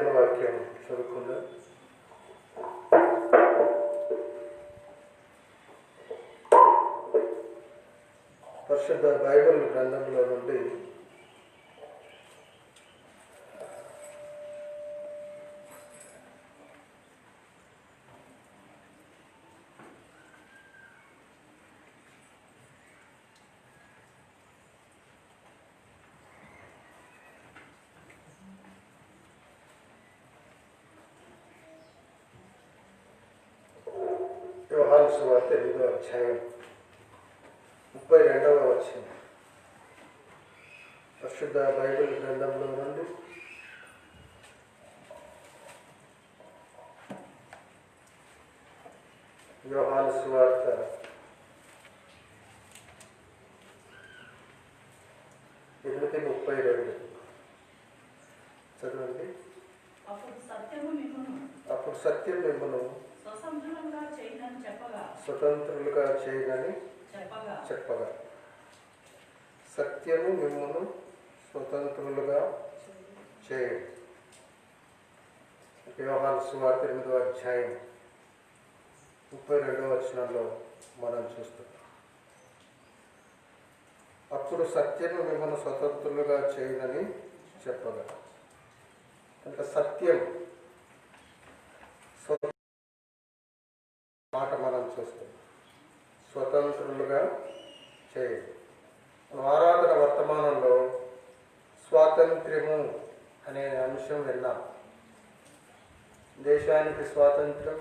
దేవుని వాక్యం చదువుకుందాం. పరిశుద్ధ బైబిల్ గ్రంథంలో నుండి యోహాను సువార్త 8వ అధ్యాయం 32వ వచనం. పరిశుద్ధ బైబిల్ గ్రంథంలో నుండి యోహాను సువార్త 8:32 చదవండి. అప్పుడు సత్యం మిమ్మల్ని స్వతంత్రులుగా చేయనని చెప్పగా. సత్యము మిమ్మల్ని స్వతంత్రులుగా చేయదు. యోహాను సువార్త 8వ అధ్యాయం 32వ వచనంలో మనం చూస్తాం. అప్పుడు సత్యము మిమ్మల్ని స్వతంత్రులుగా చేయదని చెప్పగా. కనుక సత్యం మాట మనం చూస్తాం. స్వతంత్రులుగా చేయదు. మనం ఆరాధన వర్తమానంలో స్వాతంత్ర్యము అనే అంశం విన్నాం. దేశానికి స్వాతంత్రం,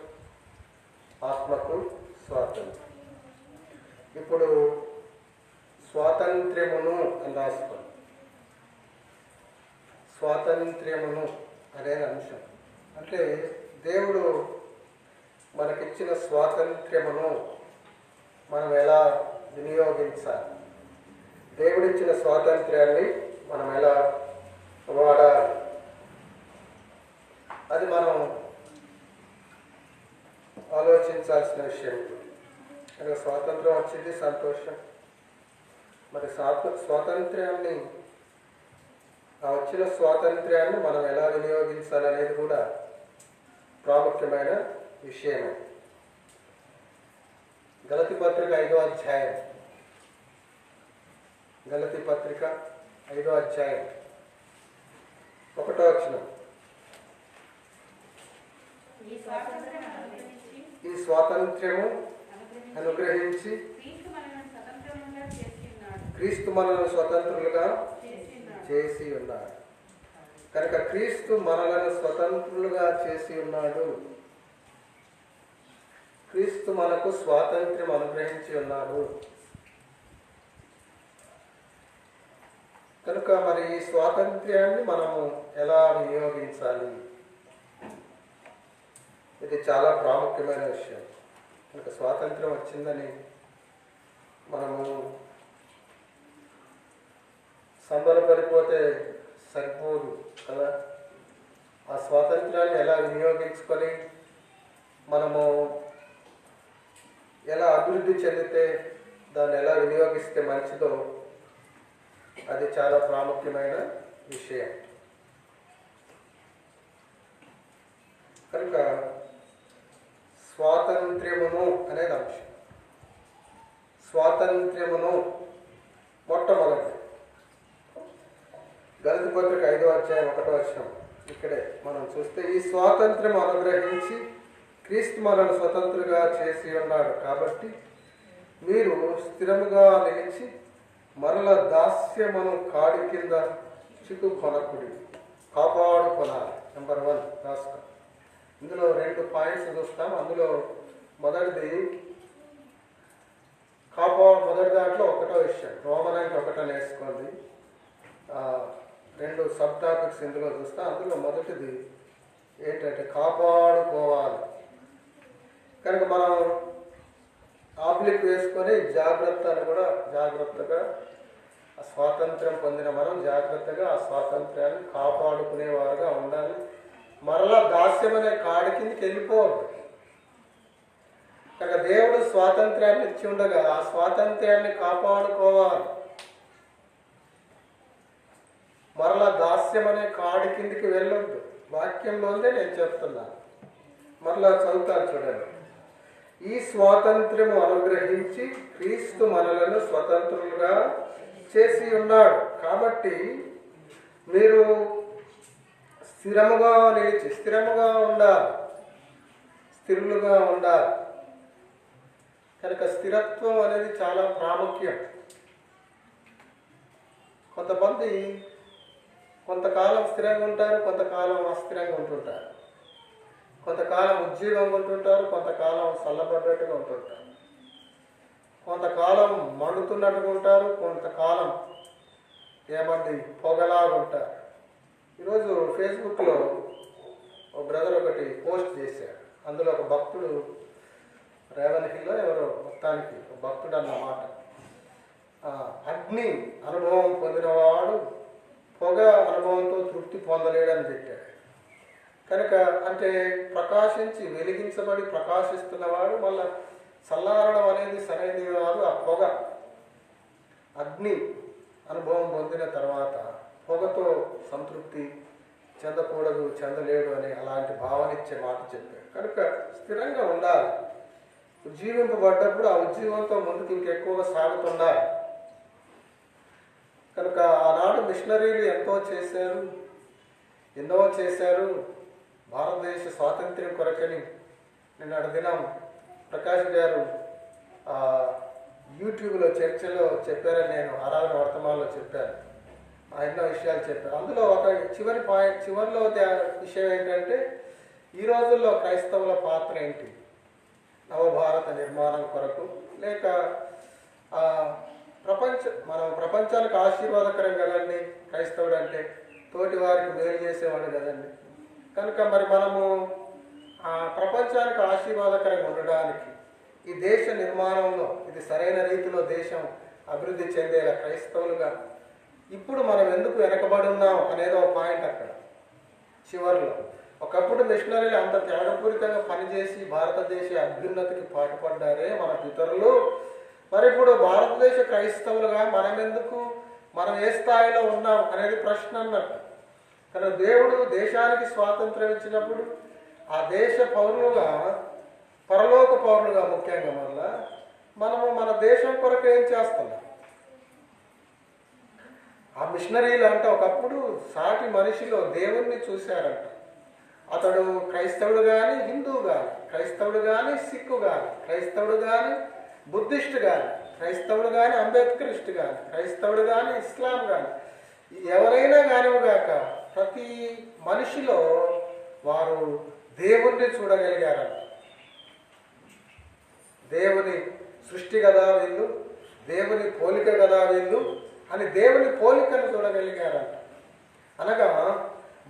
ఆత్మకు స్వాతంత్రం. ఇప్పుడు స్వాతంత్ర్యమును అని రాసుకోండి. స్వాతంత్ర్యమును అనే అంశం అంటే దేవుడు మనకిచ్చిన స్వాతంత్ర్యమును మనం ఎలా వినియోగించాలి, దేవుడిచ్చిన స్వాతంత్ర్యాన్ని మనం ఎలా వాడాలి, అది మనం ఆలోచించాల్సిన విషయం. కనుక స్వాతంత్రం వచ్చింది, సంతోషం. మరి స్వాతంత్ర్యాన్ని, ఆ వచ్చిన స్వాతంత్ర్యాన్ని మనం ఎలా వినియోగించాలి అనేది కూడా ప్రాముఖ్యమైన విషయమే. గలతీ పత్రిక 5వ అధ్యాయం, గలతీ పత్రిక 5వ అధ్యాయం 1వ వచనం. ఈ స్వాతంత్ర్యము అనుగ్రహించి క్రీస్తు మనలను స్వతంత్రులుగా చేసి ఉన్నాడు. కనుక క్రీస్తు మనలను స్వతంత్రులుగా చేసి ఉన్నాడు. క్రీస్తు మనకు స్వాతంత్ర్యం అనుగ్రహించి ఉన్నాడు. కనుక మరి ఈ స్వాతంత్ర్యాన్ని మనము ఎలా వినియోగించాలి, ఇది చాలా ప్రాముఖ్యమైన విషయం. కనుక స్వాతంత్ర్యం వచ్చిందని మనము సంబరపడిపోతే సరిపోదు కదా. ఆ స్వాతంత్ర్యాన్ని ఎలా వినియోగించుకొని మనము ఎలా అభివృద్ధి చెందితే, దాన్ని ఎలా వినియోగిస్తే మంచిదో, అది చాలా ప్రాముఖ్యమైన విషయం. కనుక స్వాతంత్ర్యమును అనేది అంశం. స్వాతంత్ర్యమును మొట్టమొదటి గలతీ పత్రిక 5వ అధ్యాయం 1వ వచనం. ఇక్కడే మనం చూస్తే, ఈ స్వాతంత్ర్యం అనుగ్రహించి క్రీస్తు మనను స్వతంత్రులుగా చేసి ఉన్నాడు. కాబట్టి మీరు స్థిరముగా నిలిచి మరల దాస్యమును కాడి కింద చిక్కుకొనకుడి, కాపాడుకొనాలి. నెంబర్ 1 రాసుకో. ఇందులో 2 పాయింట్స్ చూస్తాం. అందులో మొదటిది మొదటి దాంట్లో 1వ విషయం, రోమనానికి 1 వేసుకోండి. 2 సబ్ టాపిక్స్ ఇందులో చూస్తాం. అందులో మొదటిది ఏంటంటే కాపాడుకోవాలి. కనుక మనం ఆబ్లిక్ వేసుకొని జాగ్రత్త అని కూడా, జాగ్రత్తగా ఆ స్వాతంత్ర్యం పొందిన మనం జాగ్రత్తగా ఆ స్వాతంత్ర్యాన్ని కాపాడుకునేవారుగా ఉండాలి. మరలా దాస్యం అనే కాడి కిందకి వెళ్ళిపోవద్దు. కనుక దేవుడు స్వాతంత్ర్యాన్ని ఇచ్చి ఉండగా ఆ స్వాతంత్ర్యాన్ని కాపాడుకోవాలి. మరలా దాస్యం అనే కాడి కిందికి వెళ్ళొద్దు. వాక్యంలోనే నేను చెప్తున్నాను. మరలా చదువుతాను చూడండి. ఈ స్వాతంత్ర్యము అనుగ్రహించి క్రీస్తు మనలను స్వతంత్రులుగా చేసి ఉన్నాడు. కాబట్టి మీరు స్థిరముగా నిలిచి స్థిరముగా ఉండాలి, స్థిరులుగా ఉండాలి. కనుక స్థిరత్వం అనేది చాలా ప్రాముఖ్యం. కొంతమంది కొంతకాలం స్థిరంగా ఉంటారు, కొంతకాలం అస్థిరంగా ఉంటుంటారు. కొంతకాలం ఉద్యోగంగా ఉంటుంటారు, కొంతకాలం చల్లబడ్డట్టుగా ఉంటుంటారు. కొంతకాలం మండుతున్నట్టుగా ఉంటారు, కొంతకాలం ఏమంది పొగలాగా ఉంటారు. ఈరోజు ఫేస్బుక్లో ఒక బ్రదర్ ఒకటి పోస్ట్ చేశాడు. అందులో ఒక భక్తుడు, రేవన్ హిల్లో ఎవరో మొత్తానికి ఒక భక్తుడు అన్నమాట, అగ్ని అనుభవం పొందినవాడు పొగ అనుభవంతో తృప్తి పొందలేడని పెట్టాడు. కనుక అంటే ప్రకాశించి వెలిగించబడి ప్రకాశిస్తున్నవాడు మళ్ళా చల్లారడం అనేది సరైనది కాదు. ఆ పొగ అగ్ని అనుభవం పొందిన తర్వాత పొగతో సంతృప్తి చెందకూడదు, చెందలేడు అని అలాంటి భావన ఇచ్చే మాట చెప్పాడు. కనుక స్థిరంగా ఉండాలి. ఉజ్జీవింపబడ్డప్పుడు ఆ ఉజ్జీవంతో ముందుకు ఇంకెక్కువగా సాగుతుండాలి. కనుక ఆనాడు మిషనరీలు ఎంతో చేశారు, ఎన్నో చేశారు భారతదేశ స్వాతంత్ర్యం కొరకని. నిన్న దినం ప్రకాష్ గారు యూట్యూబ్లో చర్చలో చెప్పారని నేను ఆరాధన వర్తమానంలో చెప్పాను. ఎన్నో విషయాలు చెప్పారు. అందులో ఒక చివరిలో విషయం ఏంటంటే, ఈ రోజుల్లో క్రైస్తవుల పాత్ర ఏంటి, నవభారత నిర్మాణం కొరకు, లేక మనం ప్రపంచానికి ఆశీర్వాదకరం కదండి క్రైస్తవుడు అంటే, తోటి వారికి మేలు చేసేవాడు కదండి. కనుక మరి మనము ప్రపంచానికి ఆశీర్వాదకరంగా ఉండడానికి ఈ దేశ నిర్మాణంలో ఇది సరైన రీతిలో దేశం అభివృద్ధి చెందేలా క్రైస్తవులుగా ఇప్పుడు మనం ఎందుకు వెనకబడి ఉన్నాం అనేది ఒక పాయింట్ అక్కడ చివరిలో. ఒకప్పుడు మిషనరీలు అంత త్యాగపూరితంగా పనిచేసి భారతదేశ అభ్యున్నతికి పాటుపడ్డారే మన పితరులు. మరి ఇప్పుడు భారతదేశ క్రైస్తవులుగా మనం ఏ స్థాయిలో ఉన్నాం అనేది ప్రశ్న అన్నట్టు. కానీ దేవుడు దేశానికి స్వాతంత్రం ఇచ్చినప్పుడు ఆ దేశ పౌరులుగా, పరలోక పౌరులుగా ముఖ్యంగా మనము మన దేశం కొరకు ఏం చేస్తున్నాం? ఆ మిషనరీలు అంటే ఒకప్పుడు సాటి మనిషిలో దేవుణ్ణి చూశారంట. అతడు క్రైస్తవుడు కానీ, హిందువు కానీ, క్రైస్తవుడు కానీ, సిక్కు కానీ, క్రైస్తవుడు కానీ, బుద్ధిస్ట్ కానీ, క్రైస్తవుడు కానీ, అంబేద్కరిస్ట్ కానీ, క్రైస్తవుడు కానీ, ఇస్లాం కానీ, ఎవరైనా కానివ్వగాక ప్రతి మనిషిలో వారు దేవుణ్ణి చూడగలిగారంట. దేవుని సృష్టి కదా వీళ్ళు, దేవుని పోలిక కదా వీళ్ళు అని దేవుని పోలికను చూడగలిగారంట. అనగా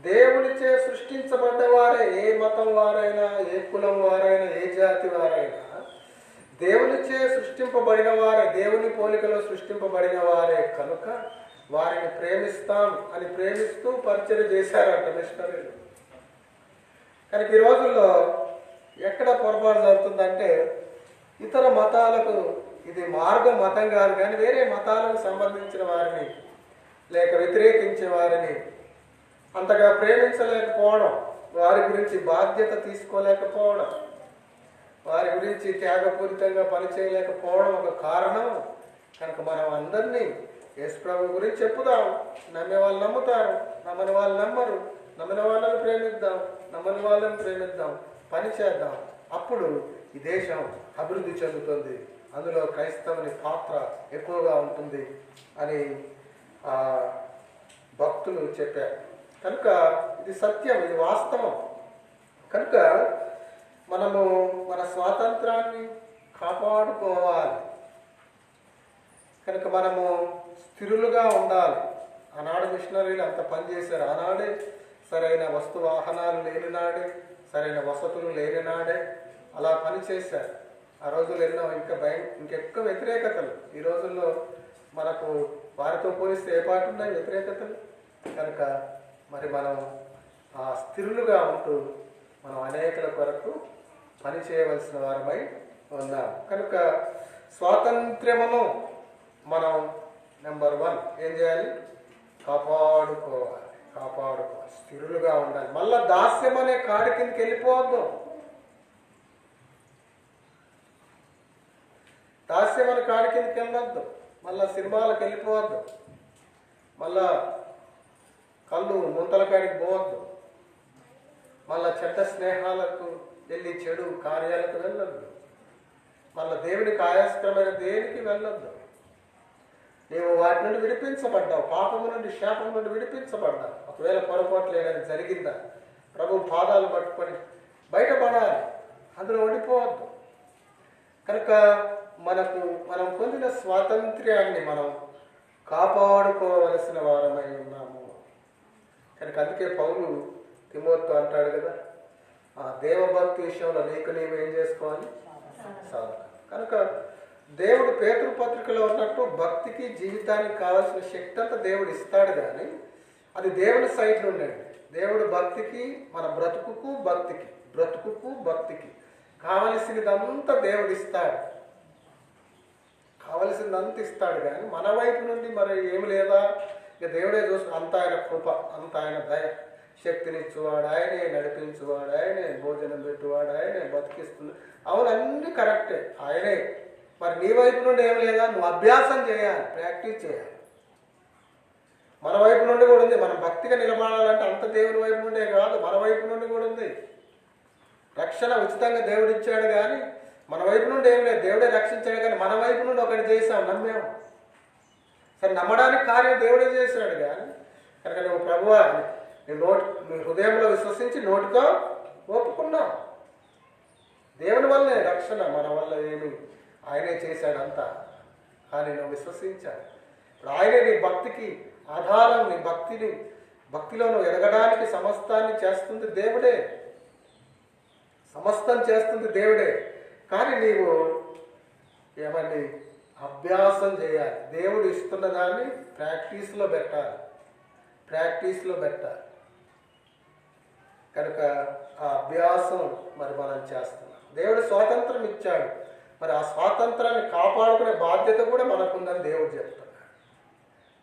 దేవునిచే సృష్టించబడ్డ వారే, ఏ మతం వారైనా, ఏ కులం వారైనా, ఏ జాతి వారైనా దేవునిచే సృష్టింపబడిన వారే, దేవుని పోలికలో సృష్టింపబడిన వారే కనుక వారిని ప్రేమిస్తాం అని ప్రేమిస్తూ పరిచయం చేశారంట మిషనరీలు. కనుక ఈ రోజుల్లో ఎక్కడ పొరపాటు జరుగుతుందంటే, ఇతర మతాలకు ఇది మార్గం మతం కాదు కానీ వేరే మతాలకు సంబంధించిన వారిని లేక వ్యతిరేకించే వారిని అంతగా ప్రేమించలేకపోవడం, వారి గురించి బాధ్యత తీసుకోలేకపోవడం, వారి గురించి త్యాగపూరితంగా పనిచేయలేకపోవడం ఒక కారణం. కనుక మనం అందరినీ యేసు ప్రభు గురించి చెప్పుదాం. నమ్మే వాళ్ళు నమ్ముతారు, నమ్మని వాళ్ళు నమ్మరు. నమ్మిన వాళ్ళని ప్రేమిద్దాం, నమ్మని వాళ్ళని ప్రేమిద్దాం, పని చేద్దాం. అప్పుడు ఈ దేశం అభివృద్ధి చెందుతుంది, అందులో క్రైస్తవుని పాత్ర ఎక్కువగా ఉంటుంది అని భక్తులు చెప్పారు. కనుక ఇది సత్యం, ఇది వాస్తవం. కనుక మనము మన స్వాతంత్రాన్ని కాపాడుకోవాలి. కనుక మనము స్థిరులుగా ఉండాలి. ఆనాడు మిషనరీలు అంత పనిచేశారు. ఆనాడే సరైన వస్తు వాహనాలు లేని నాడే, సరైన వసతులు లేని నాడే అలా పనిచేశారు. ఆ రోజులు ఎన్నో ఇంకెక్కువ వ్యతిరేకతలు. ఈ రోజుల్లో మనకు వారితో పోలిస్తే ఏ పాటు ఉన్నాయి వ్యతిరేకతలు. కనుక మరి మనం స్థిరులుగా ఉంటూ మనం అనేకల కొరకు పని చేయవలసిన వారమై ఉన్నాం. కనుక స్వాతంత్ర్యమును మనం నెంబర్ 1 ఏం చేయాలి? కాపాడుకోవాలి. కాపాడుకోవాలి, స్థిరులుగా ఉండాలి. మళ్ళా దాస్యం అనే కాడి కిందకి వెళ్ళిపోవద్దు. దాస్యం అనే కాడి కిందకి వెళ్ళొద్దు. మళ్ళా సినిమాలకు వెళ్ళిపోవద్దు. మళ్ళా కళ్ళు ముంతల కాడికి పోవద్దు. మళ్ళా చెడ్డ స్నేహాలకు వెళ్ళి చెడు కార్యాలకు వెళ్ళొద్దు. మళ్ళా దేవునికి ఆయాస్కరమైన దేనికి వెళ్ళొద్దు. నీవు వాటి నుండి విడిపించబడ్డావు, పాపము నుండి శాపము నుండి విడిపించబడ్డావు. ఒకవేళ పొరపాట్లు ఏదైనా జరిగిందా, ప్రభు పాదాలు పట్టుకొని బయటపడాలి, అందులో ఉండిపోవద్దు. కనుక మనం పొందిన స్వాతంత్ర్యాన్ని మనం కాపాడుకోవలసిన వారమై ఉన్నాము. కనుక అందుకే పౌలు తిమోతితో అంటాడు కదా, ఆ దేవభక్తి విషయంలో నీకు నీవు ఏం చేసుకోవాలి, సాధన. కనుక దేవుడు పేతురు పత్రికలో ఉన్నట్టు భక్తికి జీవితానికి కావాల్సిన శక్తి అంతా దేవుడు ఇస్తాడు, కానీ అది దేవుని సైడ్ ఉండండి. దేవుడు భక్తికి, మన బ్రతుకుకు భక్తికి కావలసినదంతా దేవుడు ఇస్తాడు, కావలసినదంతా ఇస్తాడు. కానీ మన వైపు నుండి మరి ఏమి లేదా, ఇక దేవుడే చూసు. అంత ఆయన కృప, అంత ఆయన దయ, శక్తినిచ్చువాడు ఆయనే, నడిపించువాడు ఆయనే, భోజనం పెట్టువాడు ఆయనే, బతికిస్తుంది. అవును, అన్నీ కరెక్టే, ఆయనే. మరి నీ వైపు నుండి ఏమి లేదా, నువ్వు అభ్యాసం చేయాలి, ప్రాక్టీస్ చేయాలి. మన వైపు నుండి కూడా ఉంది. మనం భక్తిగా నిలబడాలంటే అంత దేవుని వైపు నుండే కాదు, మన వైపు నుండి కూడా ఉంది. రక్షణ ఉచితంగా దేవుడు ఇచ్చాడు, కానీ మన వైపు నుండి ఏం లేదు. దేవుడే రక్షించాడు, కానీ మన వైపు నుండి ఒకటి చేసాం, నమ్మాము. సరే, నమ్మడానికి కార్యం దేవుడే చేశాడు, కానీ కనుక నువ్వు ప్రభువా నీ హృదయంలో విశ్వసించి నోటితో ఒప్పుకున్నావు. దేవుని వల్లే రక్షణ, మన వల్ల ఏమి, ఆయనే చేశాడంతా. కానీ నువ్వు విశ్వసించాడు. ఇప్పుడు ఆయనే నీ భక్తికి ఆధారం. నీ భక్తిలో నువ్వు ఎదగడానికి సమస్తాన్ని చేస్తుంది దేవుడే, సమస్తం చేస్తుంది దేవుడే. కానీ నీవు ఏమని అభ్యాసం చేయాలి. దేవుడు ఇస్తున్న దాన్ని ప్రాక్టీస్లో పెట్టాలి. కనుక ఆ అభ్యాసం మరి మనం చేస్తున్నాం. దేవుడు స్వాతంత్రం ఇచ్చాడు, మరి ఆ స్వాతంత్రాన్ని కాపాడుకునే బాధ్యత కూడా మనకుందని దేవుడు చెప్తున్నాడు.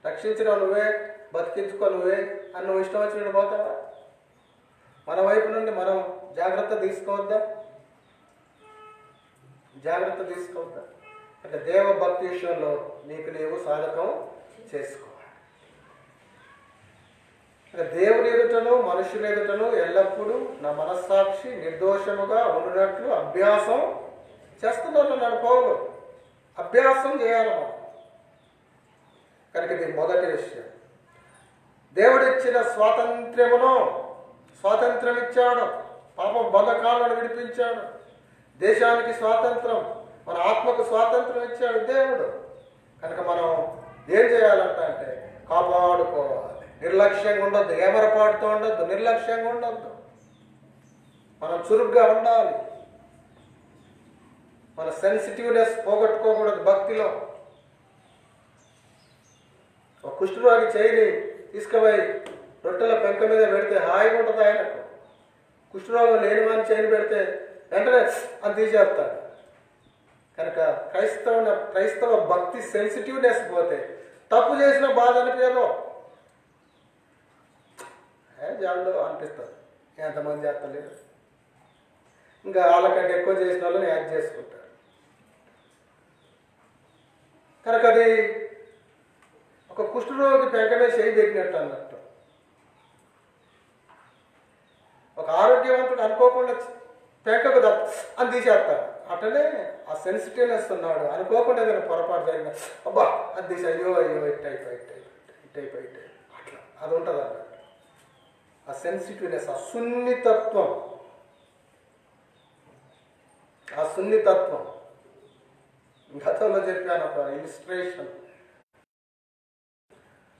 రక్షించిన నువ్వే, బతికించుకో నువ్వే అని నువ్వు ఇష్టం వచ్చినట్టు పోతావా? మన వైపు నుండి మనం జాగ్రత్త తీసుకోవద్దా? అంటే దేవభక్తి విషయంలో నీకు నీవు సాధకం చేసుకోవాలి. దేవుని ఎదుటను మనుషుల ఎదుటను ఎల్లప్పుడూ నా మనస్సాక్షి నిర్దోషముగా ఉండినట్లు అభ్యాసం చేస్తున్నాడు పౌలు. అభ్యాసం చేయాలి మనం. కనుక ఇది మొదటి విషయం. దేవుడిచ్చిన స్వాతంత్రం ఇచ్చాడు, పాపం బంధకాలను విడిపించాడు, దేశానికి స్వాతంత్రం, మన ఆత్మకు స్వాతంత్రం ఇచ్చాడు దేవుడు. కనుక మనం ఏం చేయాలంటే కాపాడుకోవాలి. నిర్లక్ష్యంగా ఉండొద్దు, ఏమరపాటుతో ఉండొద్దు, నిర్లక్ష్యంగా ఉండొద్దు. మనం చురుగ్గా ఉండాలి. మన సెన్సిటివ్నెస్ పోగొట్టుకోకూడదు భక్తిలో. ఒక కుష్ఠరోగి చేయిని తీసుకుపోయి రొట్టెల పెంక మీద పెడితే హాయిగా ఉంటుంది ఆయనకు. కుష్ఠరోగం లేని వాడిని చేయిని పెడితే వెంటనే అని తీసేస్తాడు. కనుక క్రైస్తవ భక్తి సెన్సిటివ్నెస్ పోతే తప్పు చేసిన బాధ అనిపించదు, జాలో అనిపిస్తుంది. ఎంతమంది చేస్తలేరు, ఇంకా వాళ్ళకంటే ఎక్కువ చేసిన వాళ్ళని యాడ్ చేసుకుంటారు. కనుక అది ఒక కుష్ఠరోగి పెంకమే చేయి పెట్టినట్టు అన్నట్టు. ఒక ఆరోగ్యవంతుడు అనుకోకుండా పెంకకు అని తీసేస్తాడు. అట్లనే ఆ సెన్సిటివ్నెస్ ఉన్నాడు, అనుకోకుండా ఏదైనా పొరపాటు జరిగిన అబ్బా అది తీసి అయ్యో ఇట్టయిపోయి అట్లా అది ఉంటుంది అన్నట్టు. ఆ సెన్సిటివ్నెస్, ఆ సున్నితత్వం గతంలో చెప్పాను ఒక ఇలిస్ట్రేషన్.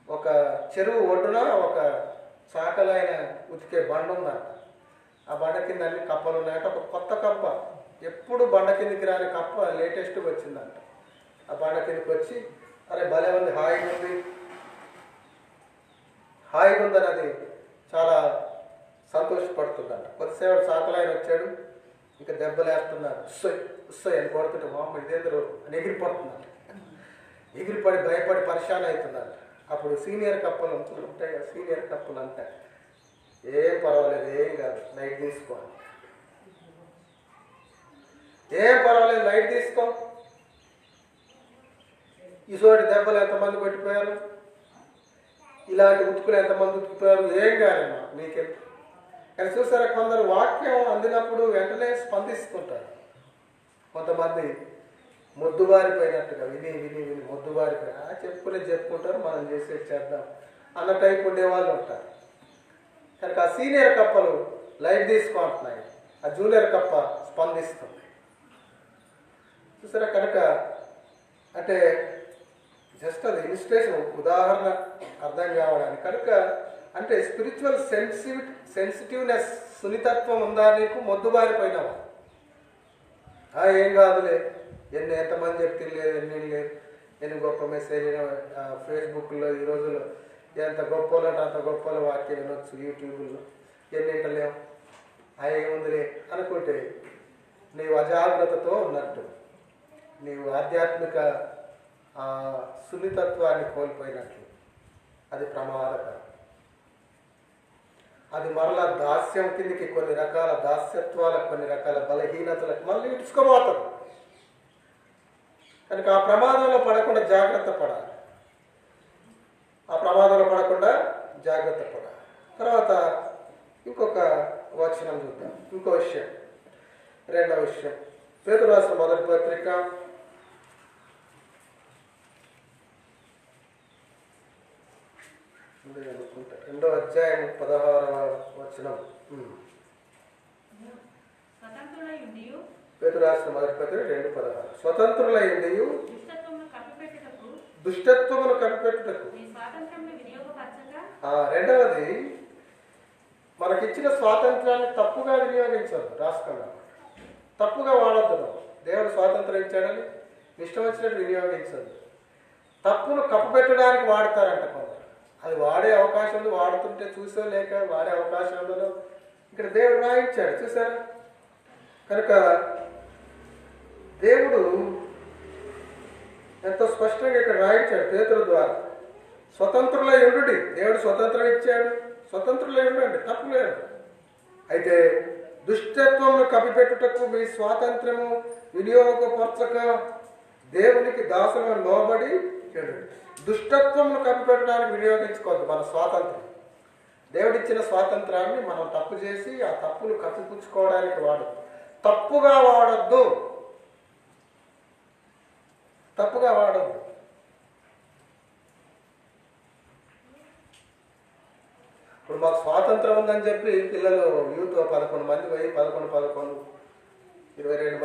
ఒక చెరువు ఒడ్డున ఒక చాకలైన ఉతికే బండ ఉందంట. ఆ బండ కింద అన్ని కప్పలు ఉన్నాయంట. ఒక కొత్త కప్ప, ఎప్పుడు బండ కిందకి రాని కప్ప లేటెస్ట్గా వచ్చిందంట. ఆ బండ కిందకి వచ్చి అరే భలే ఉంది, హాయిగా ఉందని అది చాలా సంతోషపడుతుందంట. కొద్దిసేపు చాకలైన వచ్చాడు, ఇంకా దెబ్బలేస్తున్నాడు, ఉస్సోయ్ అని కొడుతుంటే మా అమ్మ ఇదేందరూ అని ఎగిరిపడుతుందంట. ఎగిరిపడి భయపడి పరిశాన్ అవుతుందంట. అప్పుడు సీనియర్ కప్పులు ఉంటాయి కదా, సీనియర్ కప్పులు అంటే ఏం పర్వాలేదు, ఏం కాదు, లైట్ తీసుకోవాలి, ఏం పర్వాలేదు, లైట్ తీసుకో. ఇసోటి దెబ్బలు ఎంతమంది కొట్టిపోయారు, ఇలాంటి ఉతుకులు ఎంతమంది ఉతుకుపోయారు, ఏం కాదమ్మా నీకెంత. కానీ చూసారా, కొందరు వాక్యం అందినప్పుడు వెంటనే స్పందిస్తుంటారు. కొంతమంది మొద్దుబారిపోయినట్టుగా విని విని విని మొద్దుబారిపోయిన చెప్పుకుంటారు, మనం చేసేది చేద్దాం అన్న టైప్ ఉండేవాళ్ళు ఉంటారు. కనుక ఆ సీనియర్ కప్పలు లైట్ తీసుకుంటున్నాయి, ఆ జూనియర్ కప్ప స్పందిస్తుంది. చూసారా, కనుక అంటే జస్ట్ అది ఇన్స్పిరేషన్, ఉదాహరణ అర్థం కావడానికి. కనుక అంటే స్పిరిచువల్ సెన్సిటివ్నెస్, సున్నితత్వం ఉందా నీకు? మొద్దుబారిపోయినావా? ఏం కాదులే, ఎంతమంది చెప్తే లేదు, ఎన్ని లేదు, ఎన్ని గొప్ప మెసేజ్ ఫేస్బుక్లో ఈ రోజుల్లో ఎంత గొప్పలు అంటే అంత గొప్పలు వాక్యం వినొచ్చు, యూట్యూబ్లో ఎన్నింటలేం, ఏముందిలే అనుకుంటే నీవు అజాగ్రత్తతో ఉన్నట్టు, నీవు ఆధ్యాత్మిక సున్నితత్వాన్ని కోల్పోయినట్లు. అది ప్రమాదకరం. అది మరలా దాస్యం కిందికి, కొన్ని రకాల దాస్యత్వాలకు, కొన్ని రకాల బలహీనతలకు మళ్ళీ ఇడ్చుకోబోతుంది. కనుక ఆ ప్రమాదంలో పడకుండా జాగ్రత్త పడాలి, ఆ ప్రమాదంలో పడకుండా జాగ్రత్త పడాలి. తర్వాత ఇంకొక వచనం చూద్దాం, ఇంకో విషయం, రెండవ విషయం. పేతురు రాసిన మొదటి పత్రిక 2వ అధ్యాయం 16వ వచనం. పేతురు రాసిన మొదటి పత్రిక 2:16. స్వతంత్రులైండియు దుష్టత్వమును కప్పిపెట్టుటకు. రెండవది, మనకిచ్చిన స్వాతంత్రాన్ని తప్పుగా వినియోగించదు. రాసుకున్నాం, తప్పుగా వాడద్దు. దేవుడు స్వాతంత్రం ఇచ్చాడని ఇష్టం వచ్చినట్టు వినియోగించదు. తప్పును కప్పుపెట్టడానికి వాడతారంట కొందరు. అది వాడే అవకాశం ఉంది, వాడుతుంటే చూసో లేక వాడే అవకాశం ఉందో ఇక్కడ దేవుడు రాయించాడు, చూసారా. కనుక దేవుడు ఎంతో స్పష్టంగా ఇక్కడ రాయించాడు పేతురు ద్వారా. స్వతంత్రులై ఉండు, దేవుడు స్వతంత్రం ఇచ్చాడు, స్వతంత్రులై ఉండండి, తప్పు లేదు. అయితే దుష్టత్వమును కప్పిపెట్టుటకు మీ స్వాతంత్రము వినియోగపరచక దేవునికి దాసులను లోబడి. దుష్టత్వమును కప్పిపెట్టడానికి వినియోగించుకోవద్దు మన స్వాతంత్రం. దేవుడిచ్చిన స్వాతంత్రాన్ని మనం తప్పు చేసి ఆ తప్పును కప్పిపుచ్చుకోవడానికి వాడద్దు, తప్పుగా వాడద్దు, తప్పుగా వాడద్దు. ఇప్పుడు మాకు స్వాతంత్రం ఉందని చెప్పి పిల్లలు యూత్ 11 మంది పోయి 22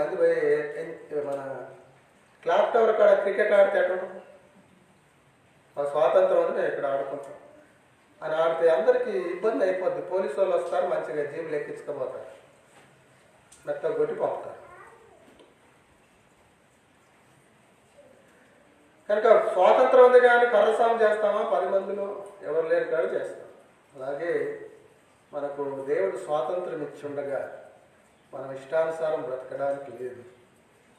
మంది పోయి మన క్లాక్ టవర్ కాడ క్రికెట్ ఆడితే అక్కడ మాకు స్వాతంత్రం ఉంది, మేము ఇక్కడ ఆడుకుంటాం అని ఆడితే అందరికీ ఇబ్బంది అయిపోద్ది. పోలీసు వాళ్ళు వస్తారు, మంచిగా జీబులు ఎక్కించుకోబోతారు, మెత్త కొట్టి పంపుతారు. కనుక స్వాతంత్రం ఉంది కానీ కర్రసాము చేస్తామా? 10 మందిలో ఎవరు లేని కాదు చేస్తాం. అలాగే మనకు దేవుడు స్వాతంత్రం ఇచ్చి ఉండగా మనం ఇష్టానుసారం బ్రతకడానికి లేదు.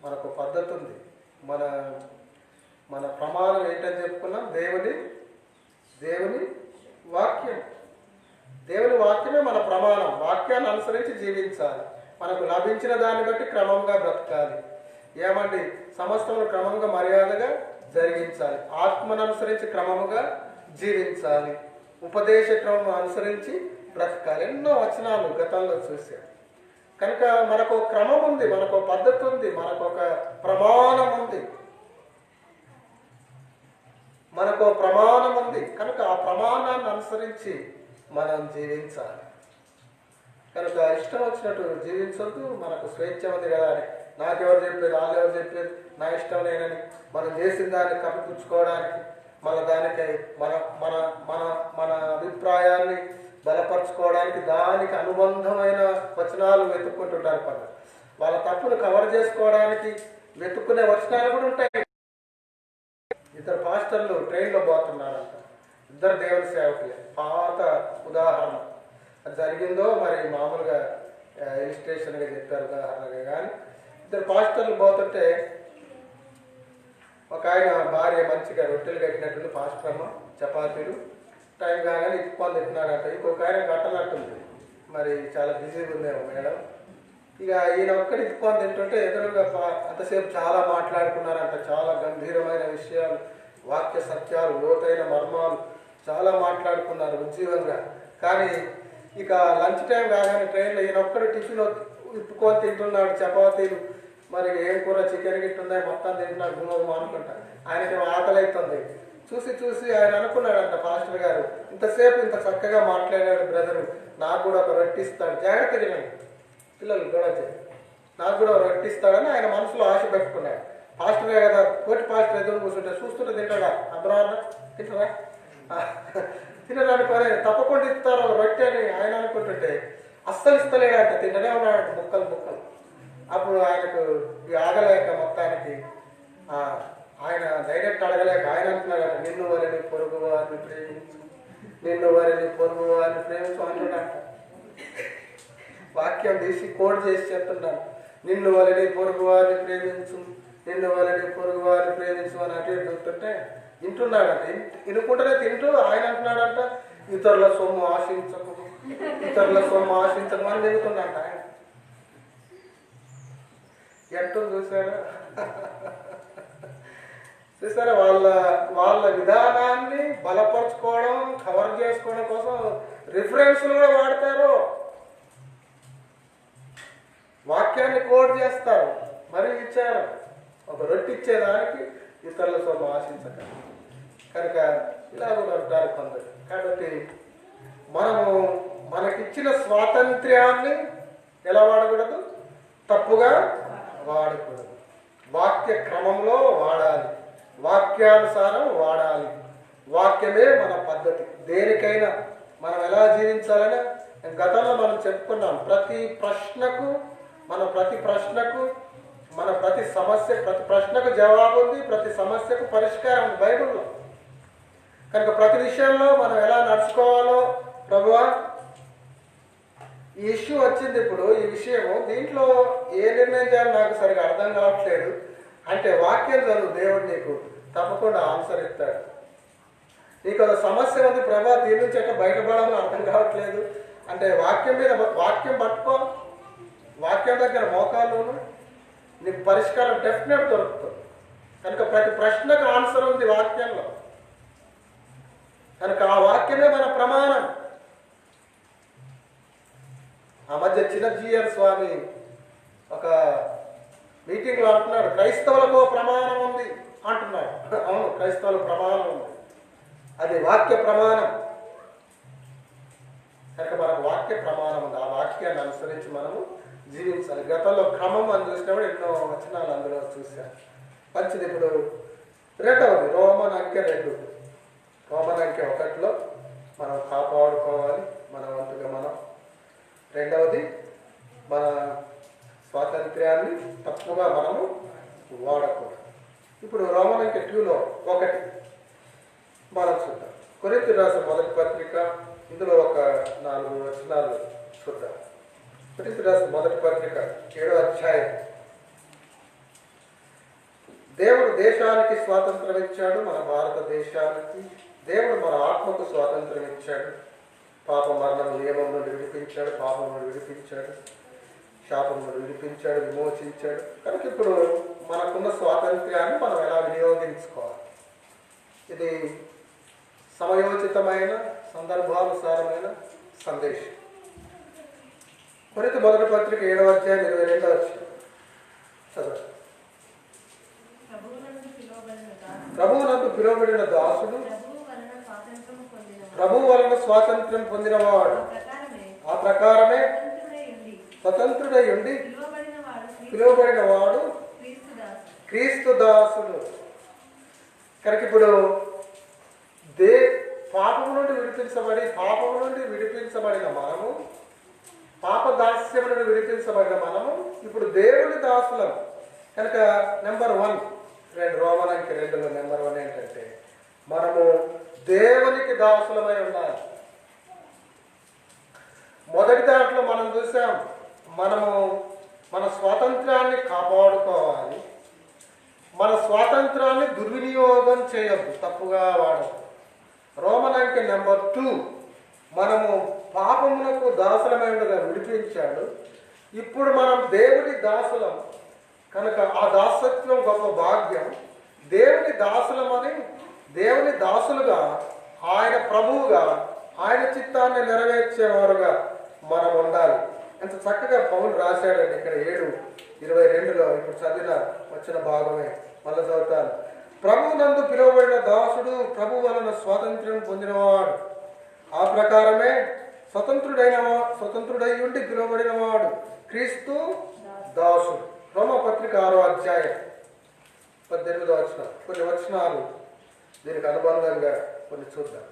మనకు పద్ధతి ఉంది. మన మన ప్రమాణం ఏంటని చెప్పుకున్నాం, దేవుని వాక్యం. దేవుని వాక్యమే మన ప్రమాణం. వాక్యాన్ని అనుసరించి జీవించాలి. మనకు లభించిన దాన్ని బట్టి క్రమంగా బ్రతకాలి. ఏమండి, సమస్తమును క్రమంగా మర్యాదగా జరిగించాలి. ఆత్మను అనుసరించి క్రమముగా జీవించాలి. ఉపదేశ క్రమం అనుసరించి బ్రతకాలి. ఎన్నో వచనాలు గతంలో చూశాం. కనుక మనకు క్రమం ఉంది, మనకు పద్ధతి ఉంది, మనకు ఒక ప్రమాణం ఉంది, మనకు ప్రమాణం ఉంది. కనుక ఆ ప్రమాణాన్ని అనుసరించి మనం జీవించాలి. కనుక ఇష్టం వచ్చినట్టు జీవించొద్దు. మనకు స్వేచ్ఛ ఉంది కదా అని నాకెవరు చెప్పారు, వాళ్ళు ఎవరు చెప్పారు, నా ఇష్టం లేనని మనం చేసిన దాన్ని కప్పిపుచ్చుకోవడానికి, మన దానికై మన మన మన మన అభిప్రాయాన్ని బలపరచుకోవడానికి దానికి అనుబంధమైన వచనాలు వెతుక్కుంటుంటారు. కొందరు వాళ్ళ తప్పును కవర్ చేసుకోవడానికి వెతుక్కునే వచనాలు కూడా ఉంటాయి. ఇద్దరు పాస్టర్లు ట్రైన్లో పోతున్నారంట, ఇద్దరు దేవుని సేవకులే. పాత ఉదాహరణ అది జరిగిందో మరి మామూలుగా ఇలిస్ట్రేషన్గా చెప్పారు ఉదాహరణగా. కానీ ఇద్దరు పాస్టర్లు పోతుంటే ఒక ఆయన భార్య మంచిగా రొట్టెలు కట్టినట్టుంది, పాస్టర్ అమ్మ చపాతీలు టైం కాగానే ఇప్పుకొని తింటున్నాడంట. ఇంకొక ఆయన కట్టనట్టుంది, మరి చాలా బిజీగా ఉందేమో మేడం. ఇక ఈయన ఒక్కడి ఇప్పుకొని తింటుంటే ఎదురుగా అంతసేపు చాలా మాట్లాడుకున్నారంట. చాలా గంభీరమైన విషయాలు, వాక్య సత్యాలు, లోతైన మర్మాలు చాలా మాట్లాడుకున్నారు ఉజ్జీవంగా. కానీ ఇక లంచ్ టైం కాగానే ట్రైన్లో ఈయన ఒక్కడు టిఫిన్ ఇప్పుకొని తింటున్నాడు చపాతీలు. మరి ఏం కూర, చికెన్ గిట్టుందా, మొత్తం తింటున్నాడు గుమగుమ అనుకుంటా. ఆయనకి ఆకలి అవుతుంది. చూసి చూసి ఆయన అనుకున్నాడంట, పాస్టర్ గారు ఇంతసేపు ఇంత చక్కగా మాట్లాడాడు బ్రదరు, నాకు కూడా ఒక రొట్టిస్తాడు, జాగ్రత్త తినండి పిల్లలు గొడవ నాకు కూడా రొట్టిస్తాడని ఆయన మనసులో ఆశ పెట్టుకున్నాడు. పాస్టరే కదా, కోటి పాస్టర్ ఎదురు కూర్చుంటే చూస్తుంటే తింటాడా, అబ్రాహ్మణ తింటారా, తినడానికి తప్పకుండా ఇస్తారు ఒక రొట్టె అని ఆయన అనుకుంటుంటే అస్సలు ఇస్తలేడంట, తింటనే ఉన్నాడు ముక్కలు ముక్కలు. అప్పుడు ఆయనకు ఆగలేక మొత్తానికి ఆయన డైరెక్ట్ అడగలేక ఆయన అంటున్నాడు, నిన్ను వారిని పొరుగు వారిని ప్రేమించు, నిన్ను వారిని పొరుగు వారిని ప్రేమించు అంటున్నాడు. వాక్యం తీసి కోడ్ చేసి చెప్తున్నాను, నిన్ను వారిని పొరుగు వారిని ప్రేమించు, నిన్ను వారిని పొరుగు వారిని ప్రేమించు అని అటు చెప్తుంటే వింటున్నాడంట. వినుకుంటేనే తింటూ ఆయన అంటున్నాడంట, ఇతరుల సొమ్ము ఆశించకు, ఇతరుల సొమ్ము ఆశించకు అని తిరుగుతున్నాడంట ఆయన. ఎట్టో చూసారా చూసారా, వాళ్ళ విధానాన్ని బలపరుచుకోవడం, కవర్ చేసుకోవడం కోసం రిఫరెన్స్లు కూడా వాడతారు, వాక్యాన్ని కోడ్ చేస్తారు. మరి ఇచ్చారు ఒక రొట్టె ఇచ్చేదానికి ఇతరుల సొమ్ము ఆశించక, కనుక ఇలా కూడా ఉంటారు కొందరు. కాబట్టి మనము మనకిచ్చిన స్వాతంత్ర్యాన్ని ఎలా వాడకూడదు, తప్పుగా వాడకూడదు. వాక్య క్రమంలో వాడాలి, వాక్యానుసారం వాడాలి. వాక్యమే మన పద్ధతి. దేనికైనా మనం ఎలా జీవించాలని గతంలో మనం చెప్పుకున్నాం. ప్రతి ప్రశ్నకు మన ప్రతి ప్రశ్నకు జవాబు ఉంది, ప్రతి సమస్యకు పరిష్కారం ఉంది బైబిల్లో. కనుక ప్రతి విషయంలో మనం ఎలా నడుచుకోవాలో, ప్రభువా ఈ ఇష్యూ వచ్చింది, ఇప్పుడు ఈ విషయము దీంట్లో ఏ నిర్ణయం చేయాలో నాకు సరిగా అర్థం కావట్లేదు అంటే వాక్యం చదువు, దేవుడు నీకు తప్పకుండా ఆన్సర్ ఇస్తాడు. నీకు ఒక సమస్య ఉంది ప్రభా, దీని నుంచి ఎట్లా బయటపడాలో అర్థం కావట్లేదు అంటే వాక్యం పట్టుకో, వాక్యం దగ్గర మోకాల్లోను నీకు పరిష్కారం డెఫినెట్ దొరుకుతుంది. కనుక ప్రతి ప్రశ్నకు ఆన్సర్ ఉంది వాక్యంలో. కనుక ఆ వాక్యమే మన ప్రమాణం. ఆ మధ్య చిన్నజీయర్ స్వామి ఒక మీటింగ్లో అంటున్నాడు, క్రైస్తవులకు ప్రమాణం ఉంది అంటున్నాడు. అవును, క్రైస్తవుల ప్రమాణం ఉంది, అది వాక్య ప్రమాణం. కనుక మనకు వాక్య ప్రమాణం ఉంది, ఆ వాక్యాన్ని అనుసరించి మనము జీవించాలి. గతంలో క్రమం అని చూసినప్పుడు ఎన్నో వచనాలు అందులో చూశాను. మంచిది. ఇప్పుడు రెండవది రోమన్ అంకె 2, రోమన్ అంకె 1లో మనం కాపాడుకోవాలి మన వంతుగా మనం. రెండవది మన స్వాతంత్ర్యాన్ని తప్పుగా మనము వాడకూడదు. ఇప్పుడు రోమన్ అంకె 2లో 1 మనం చూద్దాం. కొరింథీయులకు రాసిన మొదటి పత్రిక, ఇందులో ఒక 4 వచనాలు చూద్దాం. కొరింథీయులకు రాసిన మొదటి పత్రిక 7వ అధ్యాయం. దేవుడు దేశానికి స్వాతంత్రం ఇచ్చాడు, మన భారతదేశానికి. దేవుడు మన ఆత్మకు స్వాతంత్రం ఇచ్చాడు. పాప మరణం నియమం నుండి విడిపించాడు, పాపం నుండి విడిపించాడు, శాపం నుండి విడిపించాడు, విమోచించాడు. కనుక ఇప్పుడు మనకున్న స్వాతంత్ర్యాన్ని మనం ఎలా వినియోగించుకోవాలి? ఇది సమయోచితమైన, సందర్భానుసారమైన సందేశం. కొరింథీ మొదటి పత్రిక 7వ అధ్యాయం 22వ వచనం చదవండి. ప్రభువునందు పిలువబడిన దాసుడు, ప్రభువు వలన స్వాతంత్ర్యం పొందినవాడు, ఆ ప్రకారమే స్వతంత్రుడై ఉండి పిలువబడిన వాడు క్రీస్తు దాసుడు. కనుక ఇప్పుడు పాపము నుండి విడిపించబడిన మనము, పాప దాస్యం నుండి విడిపించబడిన మనము ఇప్పుడు దేవుని దాసులం. కనుక నెంబర్ 1, రోమన్ అంకె 2లో నెంబర్ 1 ఏంటంటే మనము దేవునికి దాసులమై ఉండాలి. మొదటి దాంట్లో మనం చూసాం, మనము మన స్వాతంత్రాన్ని కాపాడుకోవాలి. మన స్వాతంత్రాన్ని దుర్వినియోగం చేయొద్దు, తప్పుగా వాడద్దు. రోమన్ అంకె నెంబర్ 2, మనము పాపమునకు దాసులమైనగా విడిపించాడు, ఇప్పుడు మనం దేవుని దాసులం కనుక ఆ దాసత్వం గొప్ప భాగ్యం. దేవుని దాసులమని, దేవుని దాసులుగా, ఆయన ప్రభువుగా, ఆయన చిత్తాన్ని నెరవేర్చేవారుగా మనం ఉండాలి. ఎంత చక్కగా పౌలు రాశాడండి ఇక్కడ 7:22లో ఇప్పుడు వచ్చిన భాగమే మళ్ళీ చదువుతాను. ప్రభు నందు పిలువబడిన దాసుడు ప్రభు వలన స్వాతంత్ర్యం పొందినవాడు, ఆ ప్రకారమే స్వతంత్రుడై ఉండి పిలువబడిన వాడు క్రీస్తు దాసుడు. రోమపత్రిక 6:18 వచనం, కొన్ని వచనాలు దీనికి అనుబంధంగా కొన్ని చూద్దాం.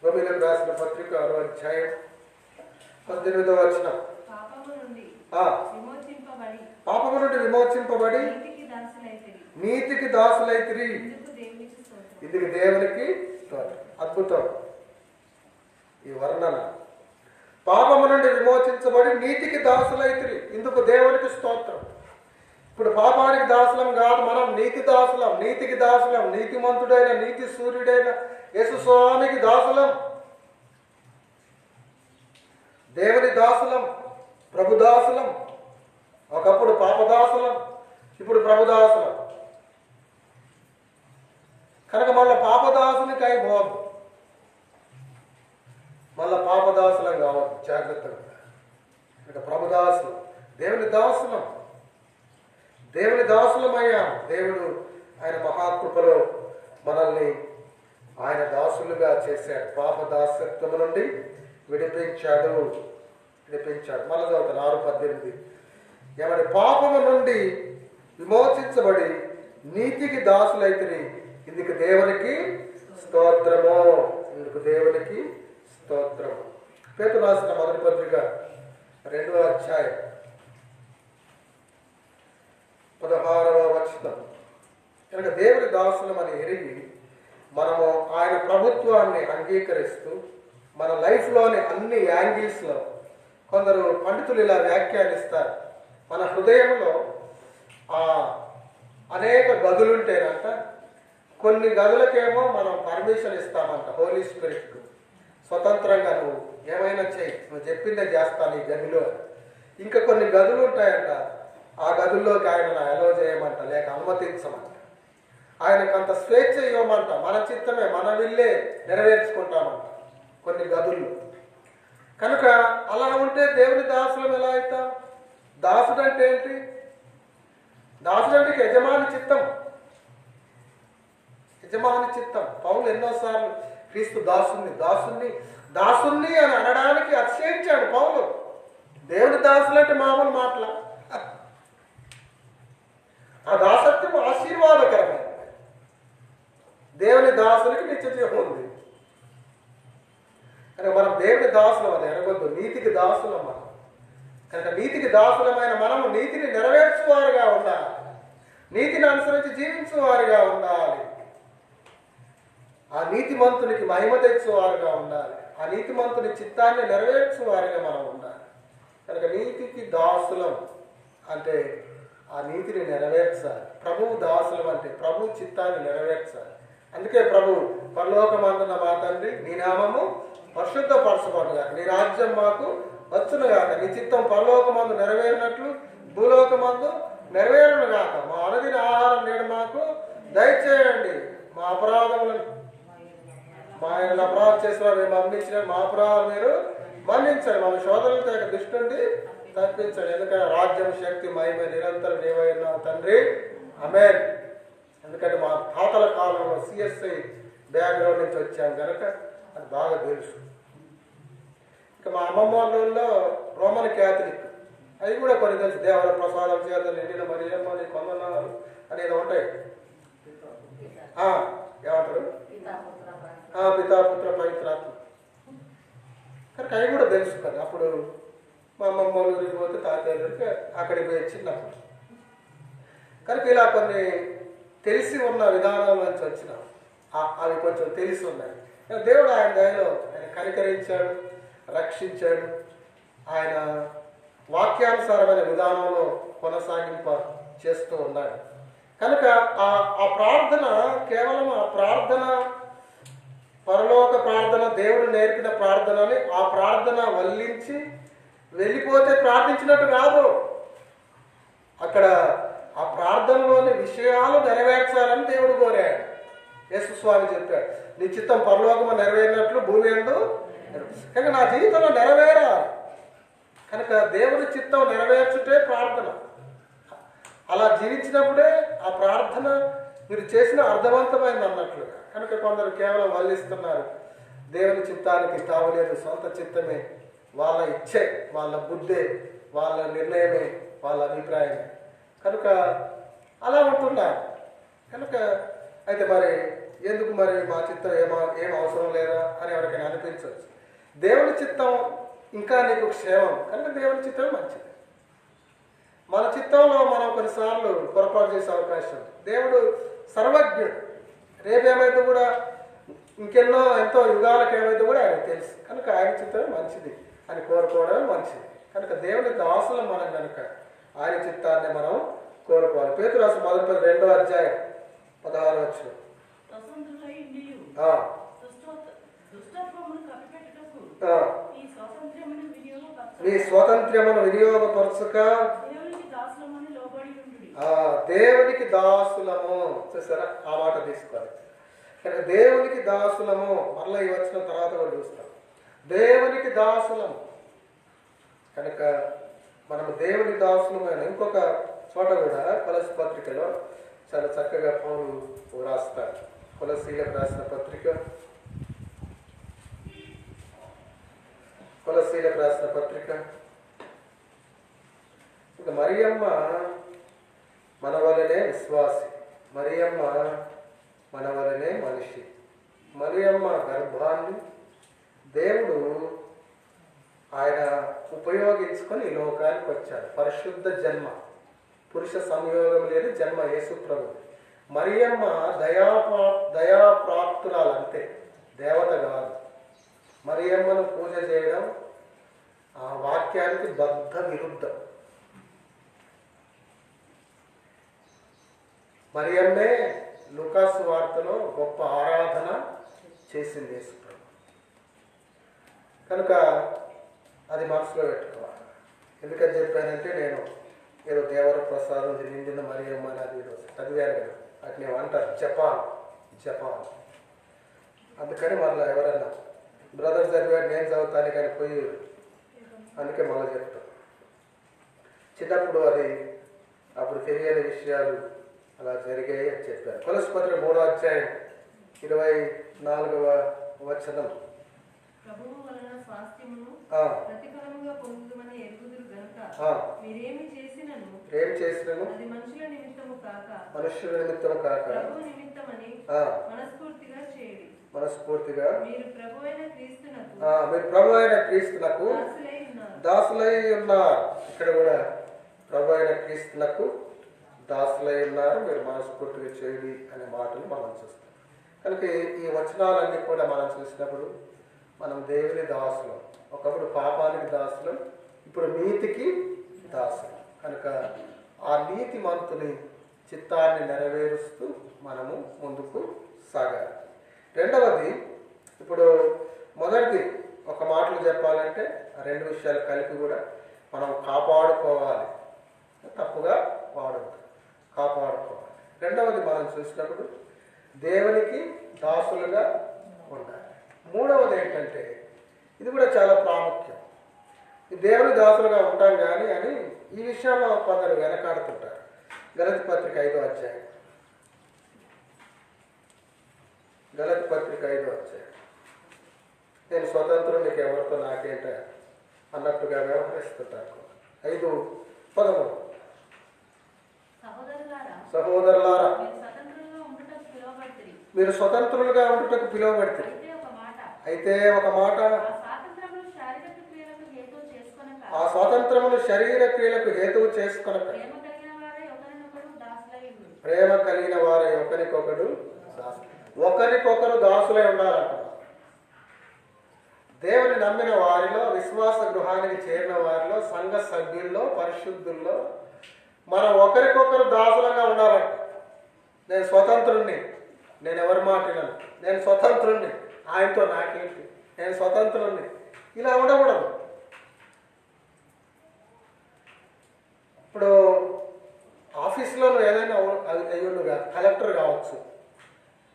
రోమీయులకు రాసిన పత్రిక 6:18 వచనం, పాపము నుండి విమోచింపబడి నీతికి దాసులైతిరి, ఇది దేవునికి అద్భుతం ఈ వర్ణన. పాపము నుండి విమోచించబడి నీతికి దాసులైతిరి, ఇందుకు దేవునికి స్తోత్రం. ఇప్పుడు పాపానికి దాసులం కాదు, మనం నీతి దాసులం, నీతికి దాసులం, నీతిమంతుడైన నీతి సూర్యుడైన యేసు స్వామికి దాసులం, దేవుని దాసులం, ప్రభుదాసులం. ఒకప్పుడు పాపదాసులం, ఇప్పుడు ప్రభుదాసులం. కనుక మళ్ళీ పాపదాసునికి అయిపోవద్దు, మళ్ళీ పాపదాసులం కావద్దు, జాగ్రత్తగా. ఇక ప్రభుదాసులం, దేవుని దాసులం, దేవుని దాసులమయ్యా. దేవుడు ఆయన మహాకృపలో మనల్ని ఆయన దాసులుగా చేశాడు, పాప దాసత్వము నుండి విడిపించాడు. మళ్ళీ చదువుతాను 6:18, ఎవరి పాపము నుండి విమోచించబడి నీతికి దాసులైతిరి, ఇందుకు దేవునికి స్తోత్రము, ఇందుకు దేవునికి స్తోత్రము. పేతురు రాసిన మొదటి పత్రిక 2వ అధ్యాయం 16వ వచనం, కనుక దేవుని దాసులమని ఎరిగి మనము ఆయన ప్రభుత్వాన్ని అంగీకరిస్తూ మన లైఫ్లోని అన్ని యాంగిల్స్లో, కొందరు పండితులు ఇలా వ్యాఖ్యానిస్తారు, మన హృదయంలో అనేక గదులుంటేనంట, కొన్ని గదులకేమో మనం పర్మిషన్ ఇస్తామంట హోలీ స్పిరిట్కు, స్వతంత్రంగా నువ్వు ఏమైనా చేయి, నువ్వు చెప్పిందే చేస్తాను ఈ గదిలో. ఇంకా కొన్ని గదులు ఉంటాయంట, ఆ గదుల్లోకి ఆయన అలో చేయమంట, లేక అనుమతించమంట, ఆయనకు అంత స్వేచ్ఛ ఇవ్వమంట, మన చిత్తమే మన విల్లే నెరవేర్చుకుంటామంట కొన్ని గదుల్లో. కనుక అలా ఉంటే దేవుని దాసులం ఎలా అవుతాం? దాసుడు అంటే ఏంటి? దాసుడు అంటే యజమాని చిత్తం, యజమాని చిత్తం. పౌలు ఎన్నోసార్లు క్రీస్తు దాసుని అని అనడానికి అతిశయించాడు పౌలు. దేవుని దాసులు అంటే మామూలు మాటల, ఆ దాసత్వం ఆశీర్వాదకరమైనది. దేవుని దాసునికి నిత్య జీవం ఉంది. కనుక మనం దేవుని దాసులం అని అనగొద్దు, నీతికి దాసులం మనం. కనుక నీతికి దాసులమైన మనము నీతిని నెరవేర్చువారుగా ఉండాలి, నీతిని అనుసరించి జీవించేవారుగా ఉండాలి, ఆ నీతిమంతునికి మహిమ తెచ్చేవారుగా ఉండాలి, ఆ నీతిమంతుని చిత్తాన్ని నెరవేర్చేవారుగా మనం ఉండాలి. కనుక నీతికి దాసులం అంటే ఆ నీతిని నెరవేర్చాలి. ప్రభువు దాసులం అంటే ప్రభు చిత్తాన్ని నెరవేర్చాలి. అందుకే ప్రభు పరలోకమందున్న మా తండ్రి, నీ నామము పరిశుద్ధపరచబడుగాక, నీ రాజ్యం మాకు వచ్చునుగాక, నీ చిత్తం పరలోకమందు నెరవేరినట్లు భూలోకమందు నెరవేరునుగాక, మా అనుదిన ఆహారం నేడు మాకు దయచేయండి, మా అపరాధములను మా ఆయన అపరాధం చేసిన మేము మన్నించిన మా అపరాధాలు మీరు మన్నించండి, మా శోధనలతో దృష్టి నుండి తప్పించండి, ఎందుకంటే రాజ్యం శక్తి మహిమ నిరంతరం నీవై ఉన్నావు తండ్రి, ఆమేన్. ఎందుకంటే మా తాతల కాలంలో సిఎస్ఐ బ్యాక్గ్రౌండ్ నుంచి వచ్చాం కనుక అది బాగా తెలుసు. ఇక మా అమ్మమ్మ వాళ్ళలో రోమన్ క్యాథలిక్, అవి కూడా కొన్ని తెలుసు. దేవర ప్రసాదం చేత నిండిన మరియమ్మ నీ కొందనాలు అనేది ఉంటాయి, ఏమంటారు, పితాపుత్ర పవిత్రాత్మ. కనుక అవి కూడా తెలుసు కదా. అప్పుడు మా అమ్మమ్మ ఊరికి పోతే తాతయ్యకి అక్కడికి పోయి చిన్నప్పుడు. కనుక ఇలా కొన్ని తెలిసి ఉన్న విధానాల నుంచి వచ్చిన అవి కొంచెం తెలిసి ఉన్నాయి. దేవుడు ఆయన దయలో ఆయన కనికరించాడు, రక్షించాడు, ఆయన వాక్యానుసారమైన విధానంలో కొనసాగింప చేస్తూ ఉన్నాడు. కనుక ఆ ఆ ప్రార్థన కేవలం ఆ ప్రార్థన పరలోక ప్రార్థన, దేవుడు నేర్పిన ప్రార్థనని ఆ ప్రార్థన వల్లించి వెళ్ళిపోతే ప్రార్థించినట్టు కాదు. అక్కడ ఆ ప్రార్థనలోని విషయాలు నెరవేర్చాలని దేవుడు కోరాడు. యేసు స్వామి చెప్పాడు, నీ చిత్తం పరలోకము నెరవేరినట్లు భూమి యందు. కనుక నా జీవితంలో నెరవేరాలి. కనుక దేవుని చిత్తం నెరవేర్చుటే ప్రార్థన. అలా జీవించినప్పుడే ఆ ప్రార్థన మీరు చేసిన అర్థవంతమైంది అన్నట్లుగా. కనుక కొందరు కేవలం వల్లిస్తున్నారు, దేవుని చిత్తానికి తావలేదు, సొంత చిత్తమే, వాళ్ళ ఇచ్చే, వాళ్ళ బుద్ధే, వాళ్ళ నిర్ణయమే, వాళ్ళ అభిప్రాయమే. కనుక అలా ఉంటున్నారు. కనుక అయితే మరి ఎందుకు మరి మా చిత్తం ఏం అవసరం లేదా అని ఎవరికైనా అనిపించవచ్చు. దేవుని చిత్తం ఇంకా నీకు క్షేమం కనుక దేవుని చిత్తం మంచిది. మన చిత్తంలో మనం కొన్నిసార్లు పొరపాటు చేసే అవకాశం. దేవుడు సర్వజ్ఞుడు, రేపేమైతే కూడా ఇంకెన్నో ఎంతో యుగాలకు ఏమైతే కూడా ఆయనకు తెలుసు. కనుక ఆయన చిత్తమే మంచిది అని కోరుకోవడమే మంచిది. కనుక దేవుని దాసులు మనం కనుక ఆయన చిత్తాన్ని మనం కోరుకోవాలి. పేతురు రాసిన మొదటి 2వ అధ్యాయం 16వ వచనం. మీ స్వాతంత్ర్యమును వినియోగపరచక దేవునికి దాసులము. చూసారా, ఆ మాట తీసుకోవాలి. కనుక దేవునికి దాసులము, మరలా ఈ వచ్చిన తర్వాత కూడా చూస్తాం. దేవునికి దాసులము కనుక మనము దేవుని దాసులమైన. ఇంకొక చోట కూడా కొలస్సీ పత్రికలో చాలా చక్కగా పౌలు రాస్తారు. కొలస్సీలకు రాసిన పత్రిక, కొలస్సీలకు రాసిన పత్రిక. ఇక మరియమ్మ మన వలనే విశ్వాసి, మరియమ్మ మన వలనే మనిషి. మరియమ్మ గర్భాన్ని దేవుడు ఆయన ఉపయోగించుకొని ఈ లోకానికి వచ్చాడు. పరిశుద్ధ జన్మ, పురుష సంయోగం లేని జన్మ యేసు ప్రభు. మరియమ్మ దయాప్రాప్తురాలు అంతే, దేవత కాదు. మరియమ్మను పూజ చేయడం ఆ వాక్యానికి బద్ధ విరుద్ధం. మరియమ్మే లూకాసు వార్తలో గొప్ప ఆరాధన చేసింది యేసు ప్రభు. కనుక అది మనసులో పెట్టుకోవాలి. ఎందుకని చెప్పానంటే, నేను ఏదో దేవర ప్రసాదం నిండిన మరియమ్మ అని అది చదివాను కదా, అది నేను అంటారు జపాన్. అందుకని మళ్ళీ ఎవరన్నా బ్రదర్ చదివాడు, నేను చదువుతాను కానీ పోయి, అందుకే మళ్ళీ చెప్తాను. చిన్నప్పుడు అది అప్పుడు తెలియని విషయాలు అలా జరిగాయి అని చెప్పారు. కొలస్సీ పత్రిక 3వ అధ్యాయం 24వ వచనం. ప్రభువు వలన స్వాస్థ్యమును ప్రతిఫలముగా పొందుదుమని ఎరుగుదురు గనుక మీరేమి చేసినను అది మనుషుల నిమిత్తము కాక ప్రభువు నిమిత్తమని మనస్ఫూర్తిగా చేయుడి. మనస్ఫూర్తిగా మీరు ప్రభువైన క్రీస్తునకు దాసులై ఉన్నారు. ఇక్కడ కూడా ప్రభువైన క్రీస్తునకు దాసులై ఉన్నారు, మీరు మనస్ఫూర్తిగా చేయుడి అనే మాటలు మనం చూస్తాం. కనుక ఈ వచనాలన్నీ కూడా మనం చూసినప్పుడు మనం దేవుని దాసులం. ఒకప్పుడు పాపానికి దాసులం, ఇప్పుడు నీతికి దాసులం. కనుక ఆ నీతి మంతుని చిత్తాన్ని నెరవేరుస్తూ మనము ముందుకు సాగాలి. రెండవది, ఇప్పుడు మొదటిది ఒక మాటలు చెప్పాలంటే ఆ రెండు విషయాలు కలిపి కూడా మనం కాపాడుకోవాలి, తప్పుగా వాడద్దు, కాపాడుకోవాలి. రెండవది మనం చూసినప్పుడు దేవునికి దాసులుగా ఉండాలి. మూడవది ఏంటంటే, ఇది కూడా చాలా ప్రాముఖ్యం. ఈ దేవుని దాసులుగా ఉంటాం కానీ అని ఈ విషయంలో కొందరు వెనకాడుతుంటారు. గలతీ పత్రిక 5వ అధ్యాయం, గలతీ పత్రిక 5వ అధ్యాయం. నేను స్వతంత్రం, నీకు ఎవరితో నాకేంట అన్నట్టుగా వ్యవహరిస్తుంటారు. 5:13. సహోదరులారా, మీరు స్వతంత్రులుగా ఉండుటకు పిలువబడితే, అయితే ఒక మాట, ఆ స్వాతంత్రమును శరీర క్రియలకు హేతువు చేసుకొనక ప్రేమ కలిగిన వారే ఒకరికొకరు దాసులై ఉండాలంటున్నారు. దేవుని నమ్మిన వారిలో, విశ్వాస గృహానికి చేరిన వారిలో, సంఘ సభ్యుల్లో, పరిశుద్ధుల్లో మనం ఒకరికొకరు దాసులుగా ఉండాలంట. నేను స్వతంత్రుణ్ణి, నేను ఎవరి మాట వినను, నేను స్వతంత్రుణ్ణి, ఆయనతో నాకేంటి, నేను స్వతంత్రుణ్ణి, ఇలా ఉండకూడదు. ఇప్పుడు ఆఫీస్లో నువ్వు ఏదైనా అయ్యుండుగా, కలెక్టర్ కావచ్చు,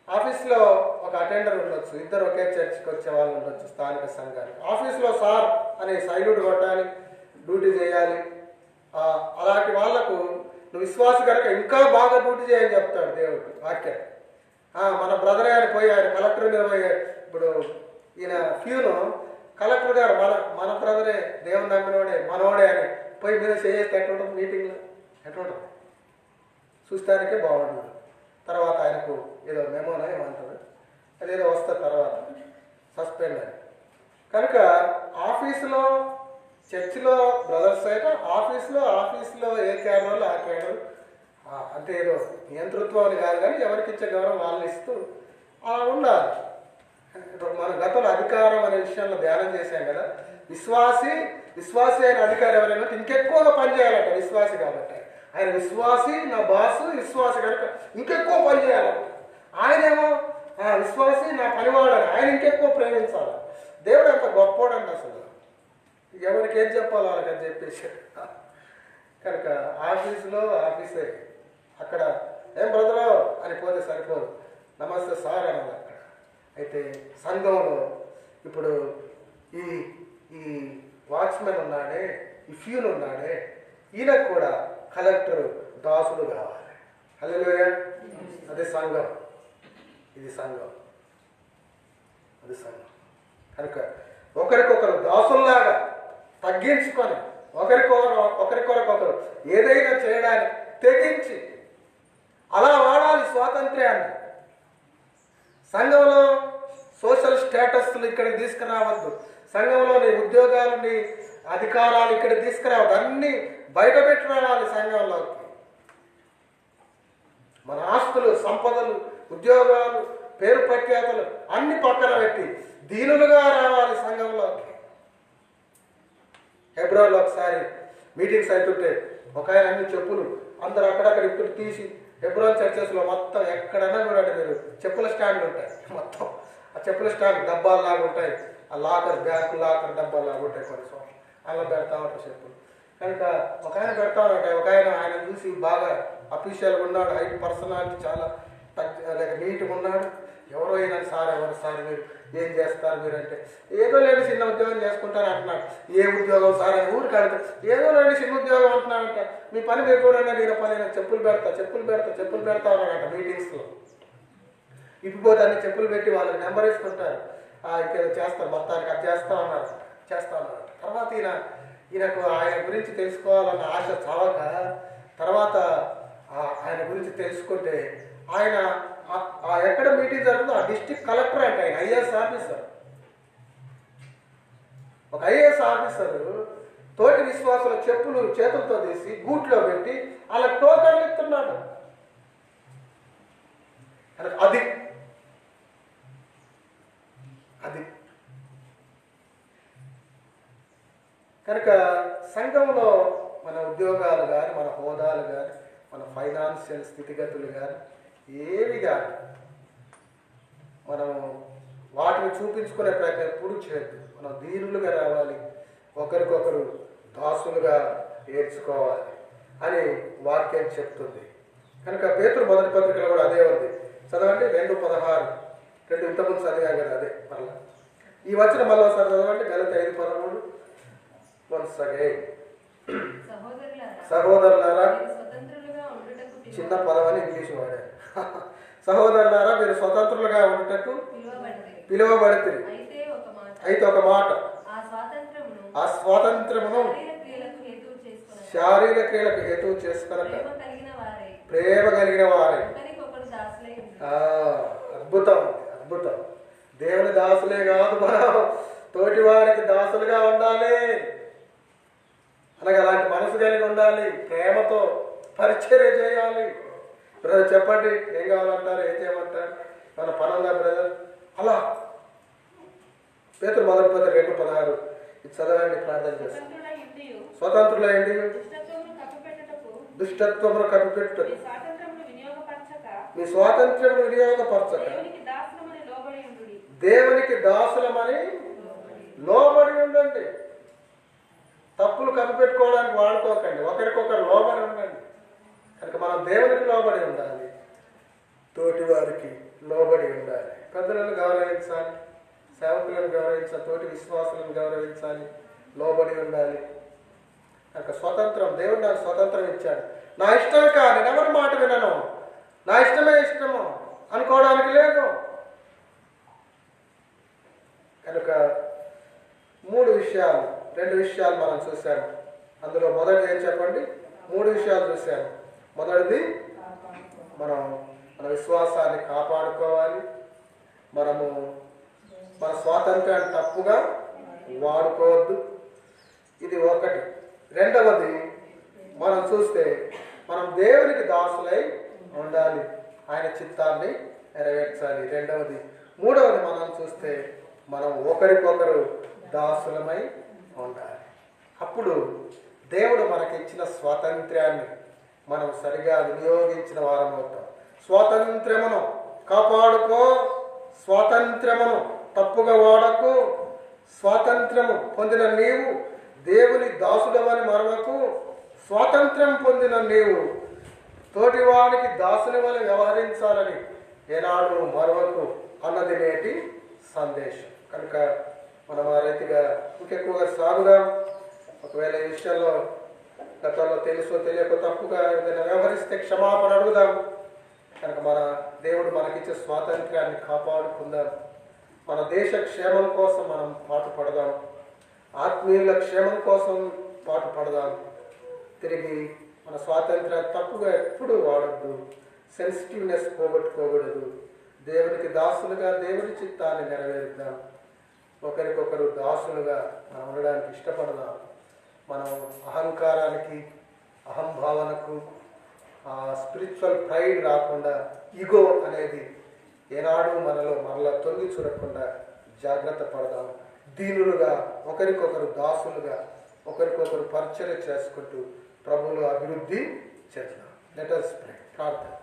ఆఫీస్లో ఒక అటెండర్ ఉండొచ్చు, ఇద్దరు ఒకే చర్చికి వచ్చే వాళ్ళు ఉండొచ్చు స్థానిక సంఘానికి. ఆఫీస్లో సార్ అనే సైల్యూట్ కొట్టాలి, డ్యూటీ చేయాలి. అలాంటి వాళ్లకు నువ్వు విశ్వాస కనుక ఇంకా బాగా డ్యూటీ చేయని చెప్తాడు దేవుడు వాక్యం. మన బ్రదర్ గారు పోయి ఆయన కలెక్టర్ నిర్వహించారు. ఇప్పుడు ఈయన ఫ్యూను కలెక్టర్ గారు మన బ్రదరే, దేవుని నమ్మినోడే, మనోడే అని పోయి మీద చేస్తే ఎట్లుంటుంది, మీటింగ్లో ఎట్లుంటుంది, చూస్తానికే బాగుంటుంది. తర్వాత ఆయనకు ఏదో మెమోనా ఏమంటారు, అదేదో వస్తుంది తర్వాత సస్పెండ్ అని. కనుక ఆఫీసులో, చర్చిలో బ్రదర్స్ అయితే ఆఫీస్లో ఏ క్యాడర్లో ఆ క్యాడర్, అంటే ఏదో నియంతృత్వం అని కాదు కానీ ఎవరికి ఇచ్చే గౌరవం వాళ్ళు ఇస్తూ అలా ఉండాలి. ఇప్పుడు మన గతంలో అధికారం అనే విషయంలో ధ్యానం చేశాం కదా. విశ్వాసి అయిన అధికారి ఎవరైనా ఇంకెక్కువగా పనిచేయాలంట, విశ్వాసి కాబట్టి. ఆయన విశ్వాసి, నా బాసు విశ్వాసి కనుక ఇంకెక్కువ పని చేయాలంట. ఆయనేమో విశ్వాసి, నా పనివాడని, ఆయన ఇంకెక్కువ ప్రేమించాలి. దేవుడు అంత గొప్పోడండి అసలు, ఎవరికి ఏం చెప్పాలో వాళ్ళకని చెప్పేసి. కనుక ఆఫీసే, అక్కడ ఏం బ్రదరు అని పోతే సరిపోదు, నమస్తే సార్ అన్నది అక్కడ. అయితే సంఘంలో ఇప్పుడు ఈ వాచ్మెన్ ఉన్నాడే, ఈ ఫ్యూన్ ఉన్నాడే, ఈయనకు కూడా కలెక్టర్ దాసుడు కావాలి. హల్లెలూయా. అదే సంఘం, ఇది సంఘం, అది సంఘం. కనుక ఒకరికొకరు దాసుల్లాగా తగ్గించుకొని ఒకరికొకరు ఏదైనా చేయడానికి తెగించి అలా వాడాలి స్వాతంత్ర్యాన్ని. సంఘంలో సోషల్ స్టేటస్లు ఇక్కడికి తీసుకురావద్దు, సంఘంలోని ఉద్యోగాలని అధికారాలు ఇక్కడికి తీసుకురావద్దు, అన్నీ బయట పెట్టి రావాలి సంఘంలోకి. మన ఆస్తులు, సంపదలు, ఉద్యోగాలు, పేరు ప్రఖ్యాతలు అన్ని పక్కన పెట్టి దీనులుగా రావాలి సంఘంలోకి. హెబ్రోన్లో ఒకసారి మీటింగ్స్ అవుతుంటే ఒక ఆయన అన్ని చెప్పులు అందరూ అక్కడక్కడ ఇప్పుడు తీసి, హెబ్రోన్ చర్చెస్లో మొత్తం ఎక్కడన్నా చూడండి మీరు చెప్పుల స్టాండ్లు ఉంటాయి, మొత్తం ఆ చెప్పుల స్టాండ్ డబ్బాల్లాగా ఉంటాయి, ఆ లాకర్, బ్యాంకు లాకర్ డబ్బాల్లాగా ఉంటాయి కొన్ని చోట్ల, అలా పెడతా ఉంటారు చెప్పులు. కనుక ఒక ఆయన పెడతా ఉంటాయి. ఒక ఆయన చూసి బాగా అఫీషియల్గా ఉన్నాడు, హై పర్సనాలిటీ, చాలా నీట్గా ఉన్నాడు. ఎవరో అయినా సార్, ఎవరు సార్ మీరు ఏం చేస్తారు మీరు అంటే, ఏదో లేని చిన్న ఉద్యోగం చేసుకుంటారు అంటున్నాడు. ఏ ఉద్యోగం సార్ అని ఊరికి అడుగుతారు, ఏదో లేని చిన్న ఉద్యోగం అంటున్నాడంట. మీ పని మీరు చూడండి, నేను పని చెప్పులు పెడతా ఉన్నాడంట మీటింగ్స్లో. ఇప్పుపోతే అన్ని చెప్పులు పెట్టి వాళ్ళకి నెంబర్ వేసుకుంటారు, ఇంకేదో చేస్తారు, మొత్తానికి అది చేస్తా ఉన్నారు. తర్వాత ఈయనకు ఆయన గురించి తెలుసుకోవాలన్న ఆశ చావక, తర్వాత ఆయన గురించి తెలుసుకుంటే ఆయన ఎక్కడ మీటింగ్ జరుగుతుందో ఆ డిస్ట్రిక్ట్ కలెక్టర్ అంటే ఆయన ఐఏఎస్ ఆఫీసర్. ఒక ఐఏఎస్ ఆఫీసర్ తోటి విశ్వాసుల చెప్పులు చేతులతో తీసి గూట్లో పెట్టి అలా టోకన్లు ఇస్తున్నాడు. అది కనుక సంఘంలో మన ఉద్యోగాలు కానీ, మన హోదాలు కానీ, మన ఫైనాన్షియల్ స్థితిగతులు కానీ ఏవి కానీ మనం వాటిని చూపించుకునే ప్రయత్నం ఎప్పుడు చేయద్దు. మనం దీనులుగా రావాలి, ఒకరికొకరు దాసులుగా నేర్చుకోవాలి అని వాక్యం చెప్తుంది. కనుక పేతురు మొదటి పత్రికలో కూడా అదే ఉంది. చదవండి 2:16, 2 ఇంతకుముందు చదివాం కదా, అదే మళ్ళీ ఈ వచ్చిన మళ్ళీ ఒకసారి చదవండి. గలతీ 5:13 వన్స్ అగైన్. సహోదరులారా, చిన్న పదమని ఇంగ్లీష్ వాడారు. సహోదరులారా, మీరు స్వతంత్రులుగా ఉండటకు పిలువబడితిరి. అయితే ఒక మాట, ఆ స్వాతంత్రమును శారీరక క్రియలకు హేతువు చేసుకొనక ప్రేమ కలిగిన వారే. అద్భుతం. దేవుని దాసులే కాదు, మనం తోటి వారికి దాసులుగా ఉండాలి. అలాగే అలాంటి మనసు కలిగి ఉండాలి, ప్రేమతో పరిచర్య చేయాలి. బ్రదర్ చెప్పండి ఏం కావాలంటారు, ఏం చేయమంటారు, మన పనుందా బ్రదర్? అలా పేతురు మొదటి పత్రిక 2:16 ఇది చదవండి, ప్రార్థన చేస్తాం. స్వతంత్రులైండి దుష్టత్వమును కప్పిపెట్టుటకు మీ స్వాతంత్ర్యం వినియోగపరచక దేవునికి దాసులమని లోబడి ఉండండి. తప్పులు కనిపెట్టుకోవడానికి వాడుకోకండి, ఒకరికొకరు లోబడి ఉండండి. కనుక మనం దేవునికి లోబడి ఉండాలి, తోటి వారికి లోబడి ఉండాలి. పెద్దలను గౌరవించాలి, సేవకులను గౌరవించాలి, తోటి విశ్వాసులను గౌరవించాలి, లోబడి ఉండాలి. కనుక స్వతంత్రం, దేవుడు నాకు స్వతంత్రం ఇచ్చాడు, నా ఇష్టం కాదు, నేను ఎవరి మాట వినను, నా ఇష్టమే ఇష్టము అనుకోవడానికి లేదు. కనుక 2 విషయాలు మనం చూసాము. అందులో మొదటిది ఏం చెప్పండి? 3 విషయాలు చూసాము. మొదటిది, మనం మన విశ్వాసాన్ని కాపాడుకోవాలి, మనము మన స్వాతంత్రాన్ని తప్పుగా వాడుకోవద్దు. ఇది ఒకటి. రెండవది మనం చూస్తే మనం దేవునికి దాసులై ఉండాలి, ఆయన చిత్తాన్ని నెరవేర్చాలి. రెండవది. మూడవది మనం చూస్తే మనం ఒకరికొకరు దాసులమై ఉండాలి. అప్పుడు దేవుడు మనకిచ్చిన స్వాతంత్ర్యాన్ని మనం సరిగా వినియోగించిన వారం అవుతాం. స్వాతంత్ర్యమును కాపాడుకో, స్వాతంత్ర్యమును తప్పుగా వాడకు. స్వాతంత్ర్యము పొందిన నీవు దేవుని దాసుడవని మరవకు. స్వాతంత్ర్యం పొందిన నీవు తోటివాడికి దాసుని వలె వ్యవహరించాలని ఏనాడు మరవకు అన్నది నేటి సందేశం. కనుక మనం ఆ రీతిగా ఇంకెక్కువగా సాగుదాం. ఒకవేళ ఈ విషయంలో గతంలో తెలుసో తెలియక తప్పుగా ఏదైనా వ్యవహరిస్తే క్షమాపణ అడుగుదాం. కనుక మన దేవుడు మనకిచ్చే స్వాతంత్ర్యాన్ని కాపాడుకుందాం. మన దేశ క్షేమం కోసం మనం పాటుపడదాం, ఆత్మీయుల క్షేమం కోసం పాటుపడదాం. తిరిగి మన స్వాతంత్ర్యాన్ని తప్పుగా ఎప్పుడూ వాడద్దు, సెన్సిటివ్నెస్ పోగొట్టుకోకూడదు. దేవునికి దాసులుగా దేవుని చిత్తాన్ని నెరవేరుద్దాం. ఒకరికొకరు దాసులుగా మనం ఉండడానికి ఇష్టపడదాం. మనం అహంకారానికి, అహంభావనకు, స్పిరిచువల్ ప్రైడ్ రాకుండా, ఈగో అనేది ఏనాడు మనలో మరలా తొంగి చూడకుండా జాగ్రత్త పడదాం. దీనులుగా, ఒకరికొకరు దాసులుగా, ఒకరికొకరు పరిచర్య చేసుకుంటూ ప్రభువులో అభివృద్ధి చేద్దాం. Let us pray. ప్రార్థన.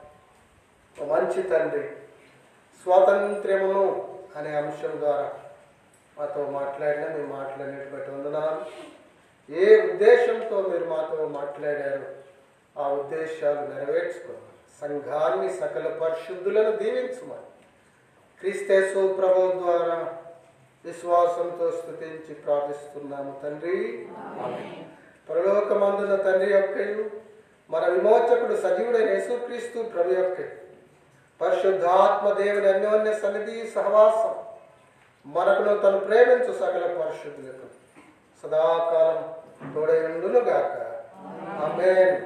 ఓ మంచి తండ్రి, స్వాతంత్ర్యమును అనే అంశం ద్వారా మాతో మాట్లాడినా మీ మాటలన్నిటి బట్టి వందనాలు. ఏ ఉద్దేశంతో మీరు మాతో మాట్లాడారు ఆ ఉద్దేశాలు నెరవేర్చుకోండి. సంఘాన్ని సకల పరిశుద్ధులను దీవించమని క్రీస్తు ప్రభువు ద్వారా విశ్వాసంతో స్తుతించి ప్రార్థిస్తున్నాము తండ్రి. పరలోకమందున తండ్రి యొక్కయు మన విమోచకుడు సజీవుడైన యేసుక్రీస్తు ప్రభు యొక్క పరిశుద్ధాత్మ దేవుని అన్యోన్య సన్నిధి సహవాసం మనకును తను ప్రేమించు సకల పరిశుద్ధులకు సదాకాలం తోడైండునుగాక. ఆమేన్.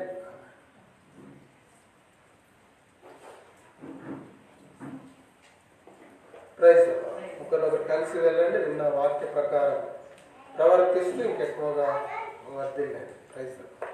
Praise the lord. ఒకరొకరు కలిసి వెళ్ళండి, విన్న వాక్య ప్రకారం ప్రవర్తిస్తూ ఇంకెక్కువగా వర్ధిల్లండి. Praise the lord.